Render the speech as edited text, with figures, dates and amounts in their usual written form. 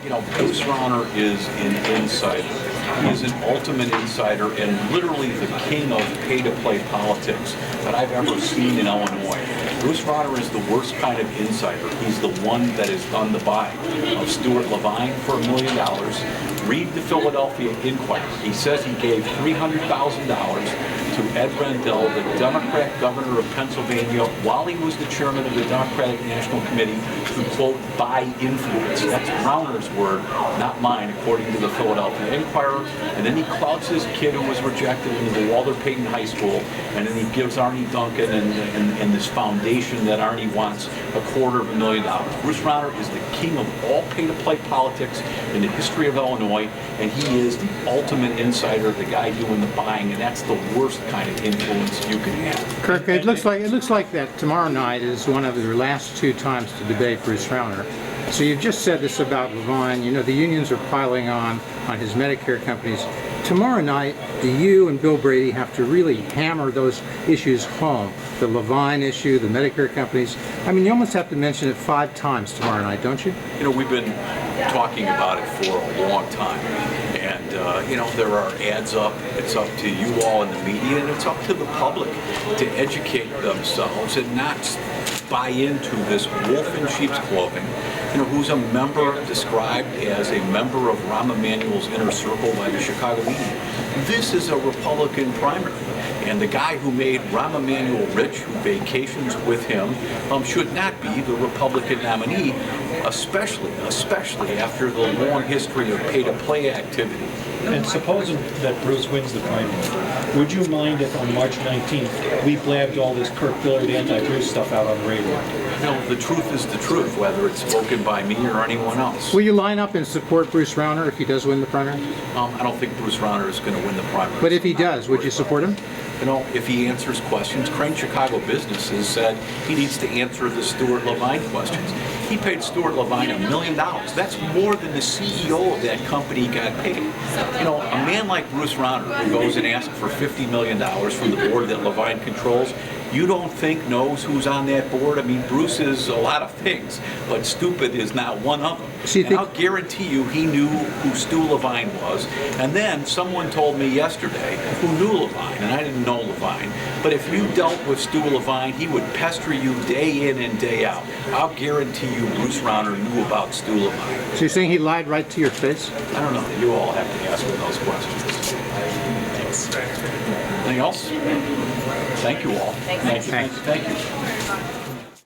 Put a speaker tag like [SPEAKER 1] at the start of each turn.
[SPEAKER 1] Bruce Rauner is an insider. He is an ultimate insider and literally the king of pay-to-play politics that I've ever seen in Illinois. Bruce Rauner is the worst kind of insider. He's the one that has done the buy of Stuart Levine for $1 million. Read the Philadelphia Inquirer. He says he gave $300,000 to Ed Rendell, the Democrat governor of Pennsylvania, while he was the chairman of the Democratic National Committee, to, quote, buy influence. That's Rauner's word, not mine, according to the Philadelphia Inquirer. And then he clouts his kid who was rejected into the Walter Payton High School, and then he gives Arnie Duncan and this foundation that Arnie wants $250,000. Bruce Rauner is the king of all pay-to-play politics in the history of Illinois, and he is the ultimate insider, the guy doing the buying, and that's the worst kind of influence you can have.
[SPEAKER 2] Kirk, it looks like that tomorrow night is one of their last two times to debate Bruce Rauner. So you've just said this about Levine. You know, the unions are piling on his Medicare companies. Tomorrow night, do you and Bill Brady have to really hammer those issues home? The Levine issue, the Medicare companies. I mean, you almost have to mention it 5 times tomorrow night, don't you?
[SPEAKER 1] You know, we've been talking about it for a long time. And, there are ads up. It's up to you all in the media, and it's up to the public to educate themselves and not buy into this wolf in sheep's clothing, who's a member, described as a member of Rahm Emanuel's inner circle by the Chicago media. This is a Republican primary. And the guy who made Rahm Emanuel rich, who vacations with him, should not be the Republican nominee, especially after the long history of pay-to-play activity.
[SPEAKER 3] And supposing that Bruce wins the primary, would you mind if on March 19th we blabbed all this Kirk Dillard anti-Bruce stuff out on the radio?
[SPEAKER 1] No, the truth is the truth, whether it's spoken by me or anyone else.
[SPEAKER 2] Will you line up and support Bruce Rauner if he does win the primary?
[SPEAKER 1] I don't think Bruce Rauner is going to win the primary.
[SPEAKER 2] But if he does, would you support him?
[SPEAKER 1] If he answers questions, Crane Chicago Businesses said he needs to answer the Stuart Levine questions. He paid Stuart Levine $1 million. That's more than the CEO of that company got paid. A man like Bruce Rauner, who goes and asks for $50 million from the board that Levine controls, you don't think knows who's on that board? I mean, Bruce is a lot of things, but stupid is not one of them. And I'll guarantee you he knew who Stu Levine was. And then someone told me yesterday who knew Levine, and I didn't know Levine, but if you dealt with Stu Levine, he would pester you day in and day out. I'll guarantee you Bruce Rauner knew about Stu Levine.
[SPEAKER 2] So you're saying he lied right to your face?
[SPEAKER 1] I don't know. You all have to ask him those questions. Anything else? Thank you all.
[SPEAKER 4] Thank you.
[SPEAKER 1] Thank you.